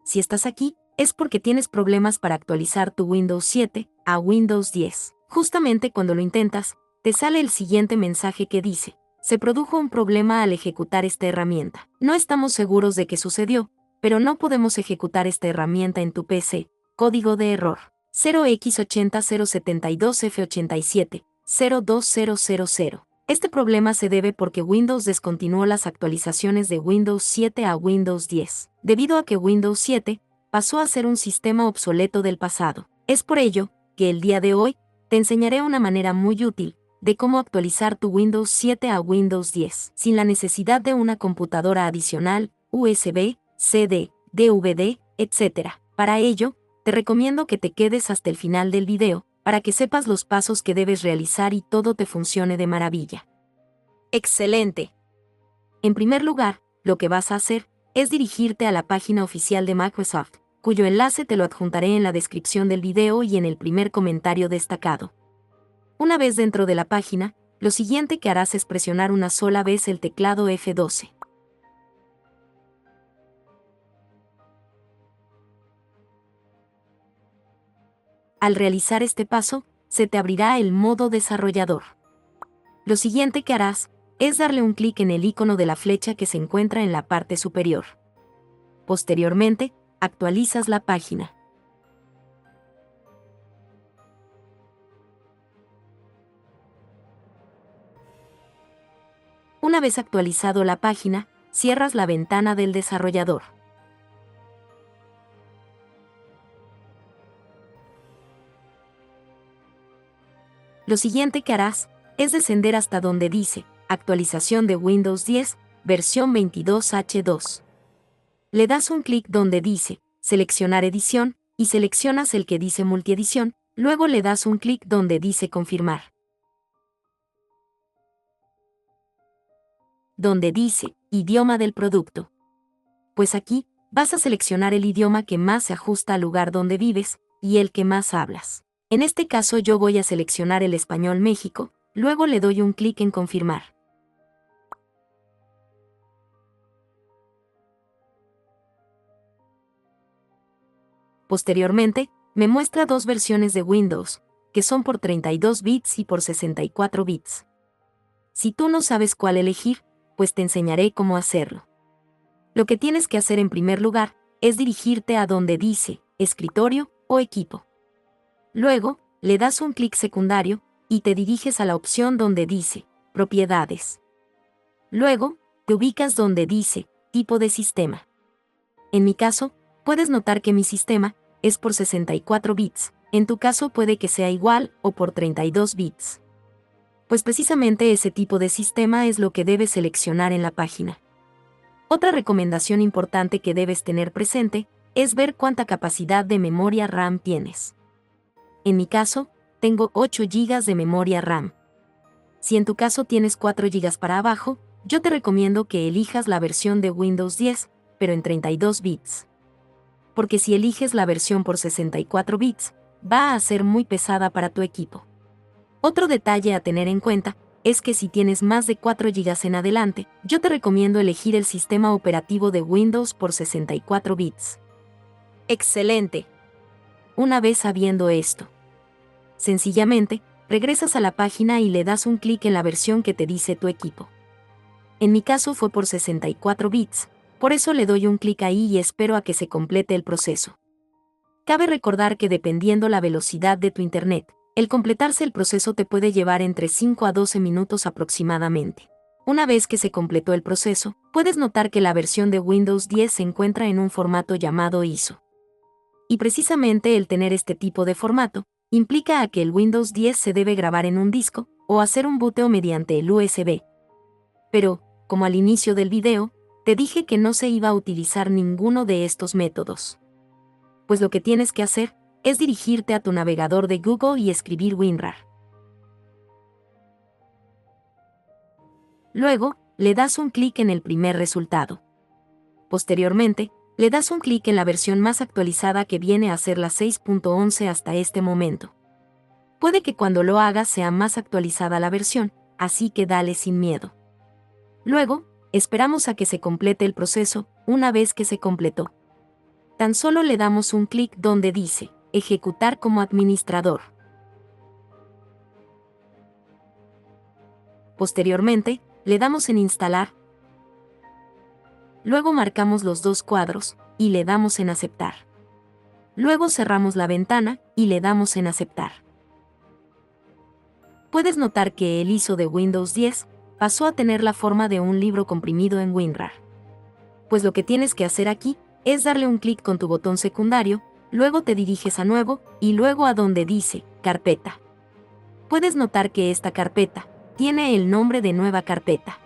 Si estás aquí, es porque tienes problemas para actualizar tu Windows 7 a Windows 10. Justamente cuando lo intentas, te sale el siguiente mensaje que dice: se produjo un problema al ejecutar esta herramienta. No estamos seguros de qué sucedió, pero no podemos ejecutar esta herramienta en tu PC. Código de error: 0x80072F87 02000. Este problema se debe porque Windows descontinuó las actualizaciones de Windows 7 a Windows 10, debido a que Windows 7 pasó a ser un sistema obsoleto del pasado. Es por ello que el día de hoy te enseñaré una manera muy útil de cómo actualizar tu Windows 7 a Windows 10 sin la necesidad de una computadora adicional, USB, CD, DVD, etc. Para ello, te recomiendo que te quedes hasta el final del video, para que sepas los pasos que debes realizar y todo te funcione de maravilla. ¡Excelente! En primer lugar, lo que vas a hacer es dirigirte a la página oficial de Microsoft, cuyo enlace te lo adjuntaré en la descripción del video y en el primer comentario destacado. Una vez dentro de la página, lo siguiente que harás es presionar una sola vez el teclado F12. Al realizar este paso, se te abrirá el modo desarrollador. Lo siguiente que harás es darle un clic en el icono de la flecha que se encuentra en la parte superior. Posteriormente, actualizas la página. Una vez actualizado la página, cierras la ventana del desarrollador. Lo siguiente que harás es descender hasta donde dice Actualización de Windows 10, versión 22H2. Le das un clic donde dice Seleccionar edición y seleccionas el que dice Multiedición, luego le das un clic donde dice Confirmar. Donde dice Idioma del producto. Pues aquí vas a seleccionar el idioma que más se ajusta al lugar donde vives y el que más hablas. En este caso yo voy a seleccionar el español México, luego le doy un clic en confirmar. Posteriormente, me muestra dos versiones de Windows, que son por 32 bits y por 64 bits. Si tú no sabes cuál elegir, pues te enseñaré cómo hacerlo. Lo que tienes que hacer en primer lugar es dirigirte a donde dice Escritorio o Equipo. Luego, le das un clic secundario y te diriges a la opción donde dice Propiedades. Luego, te ubicas donde dice Tipo de sistema. En mi caso, puedes notar que mi sistema es por 64 bits, en tu caso puede que sea igual o por 32 bits. Pues precisamente ese tipo de sistema es lo que debes seleccionar en la página. Otra recomendación importante que debes tener presente es ver cuánta capacidad de memoria RAM tienes. En mi caso, tengo 8 GB de memoria RAM. Si en tu caso tienes 4 GB para abajo, yo te recomiendo que elijas la versión de Windows 10, pero en 32 bits. Porque si eliges la versión por 64 bits, va a ser muy pesada para tu equipo. Otro detalle a tener en cuenta es que si tienes más de 4 GB en adelante, yo te recomiendo elegir el sistema operativo de Windows por 64 bits. ¡Excelente! Una vez sabiendo esto, sencillamente, regresas a la página y le das un clic en la versión que te dice tu equipo. En mi caso fue por 64 bits, por eso le doy un clic ahí y espero a que se complete el proceso. Cabe recordar que dependiendo la velocidad de tu internet, el completarse el proceso te puede llevar entre 5 a 12 minutos aproximadamente. Una vez que se completó el proceso, puedes notar que la versión de Windows 10 se encuentra en un formato llamado ISO. Y precisamente el tener este tipo de formato, implica a que el Windows 10 se debe grabar en un disco, o hacer un booteo mediante el USB. Pero, como al inicio del video, te dije que no se iba a utilizar ninguno de estos métodos. Pues lo que tienes que hacer es dirigirte a tu navegador de Google y escribir WinRAR. Luego, le das un clic en el primer resultado. Posteriormente, le das un clic en la versión más actualizada que viene a ser la 6.11 hasta este momento. Puede que cuando lo hagas sea más actualizada la versión, así que dale sin miedo. Luego, esperamos a que se complete el proceso. Una vez que se completó, Tan solo le damos un clic donde dice Ejecutar como administrador. Posteriormente, le damos en Instalar. Luego marcamos los dos cuadros y le damos en Aceptar. Luego cerramos la ventana y le damos en Aceptar. Puedes notar que el ISO de Windows 10 pasó a tener la forma de un libro comprimido en WinRAR. Pues lo que tienes que hacer aquí es darle un clic con tu botón secundario, luego te diriges a Nuevo y luego a donde dice Carpeta. Puedes notar que esta carpeta tiene el nombre de Nueva Carpeta.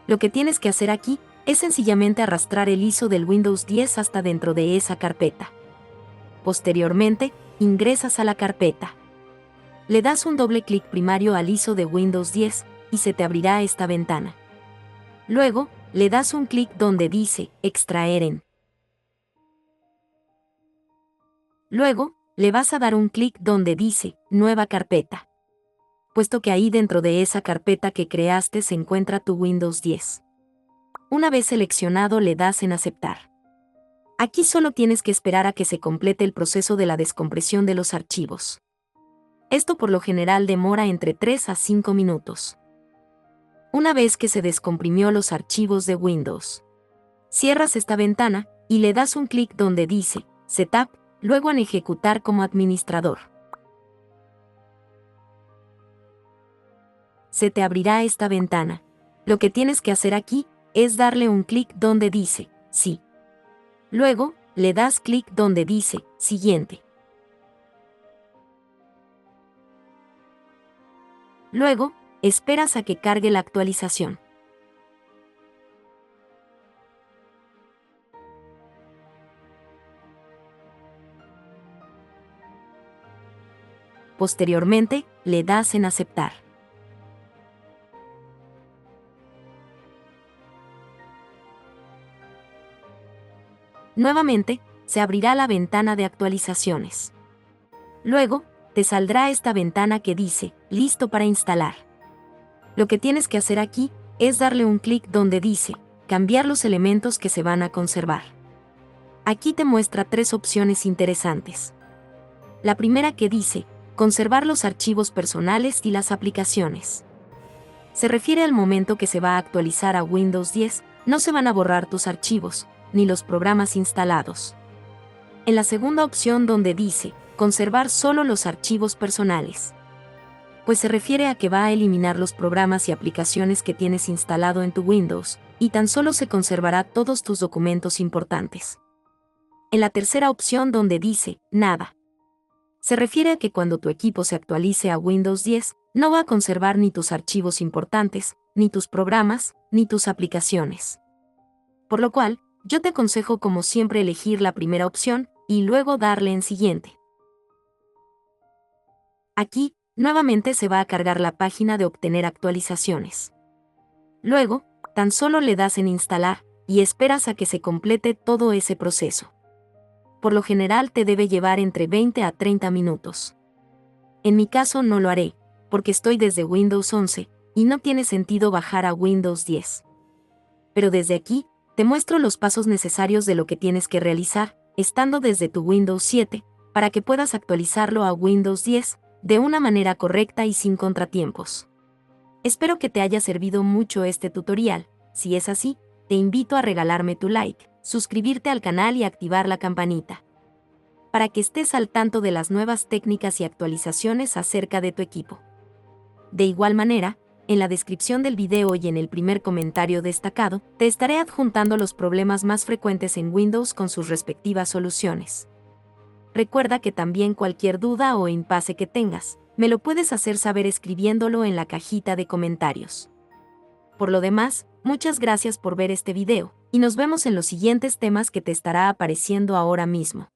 Lo que tienes que hacer aquí es sencillamente arrastrar el ISO del Windows 10 hasta dentro de esa carpeta. Posteriormente, ingresas a la carpeta. Le das un doble clic primario al ISO de Windows 10 y se te abrirá esta ventana. Luego, le das un clic donde dice Extraer en. Luego, le vas a dar un clic donde dice Nueva Carpeta, puesto que ahí dentro de esa carpeta que creaste se encuentra tu Windows 10. Una vez seleccionado le das en Aceptar. Aquí solo tienes que esperar a que se complete el proceso de la descompresión de los archivos. Esto por lo general demora entre 3 a 5 minutos. Una vez que se descomprimió los archivos de Windows, cierras esta ventana y le das un clic donde dice Setup, luego en Ejecutar como administrador. Se te abrirá esta ventana. Lo que tienes que hacer aquí es darle un clic donde dice Sí. Luego, le das clic donde dice Siguiente. Luego, esperas a que cargue la actualización. Posteriormente, le das en Aceptar. Nuevamente, se abrirá la ventana de actualizaciones. Luego, te saldrá esta ventana que dice Listo para instalar. Lo que tienes que hacer aquí es darle un clic donde dice Cambiar los elementos que se van a conservar. Aquí te muestra 3 opciones interesantes. La primera que dice Conservar los archivos personales y las aplicaciones. Se refiere al momento que se va a actualizar a Windows 10, no se van a borrar tus archivos, ni los programas instalados. En la segunda opción donde dice Conservar solo los archivos personales, pues se refiere a que va a eliminar los programas y aplicaciones que tienes instalado en tu Windows, y tan solo se conservará todos tus documentos importantes. En la tercera opción donde dice Nada, se refiere a que cuando tu equipo se actualice a Windows 10, no va a conservar ni tus archivos importantes, ni tus programas, ni tus aplicaciones. Por lo cual, yo te aconsejo como siempre elegir la primera opción, y luego darle en Siguiente. Aquí, nuevamente se va a cargar la página de obtener actualizaciones. Luego, tan solo le das en Instalar, y esperas a que se complete todo ese proceso. Por lo general te debe llevar entre 20 a 30 minutos. En mi caso no lo haré, porque estoy desde Windows 11, y no tiene sentido bajar a Windows 10. Pero desde aquí, te muestro los pasos necesarios de lo que tienes que realizar, estando desde tu Windows 7, para que puedas actualizarlo a Windows 10, de una manera correcta y sin contratiempos. Espero que te haya servido mucho este tutorial. Si es así, te invito a regalarme tu like, suscribirte al canal y activar la campanita, para que estés al tanto de las nuevas técnicas y actualizaciones acerca de tu equipo. De igual manera, en la descripción del video y en el primer comentario destacado, te estaré adjuntando los problemas más frecuentes en Windows con sus respectivas soluciones. Recuerda que también cualquier duda o impasse que tengas, me lo puedes hacer saber escribiéndolo en la cajita de comentarios. Por lo demás, muchas gracias por ver este video, y nos vemos en los siguientes temas que te estará apareciendo ahora mismo.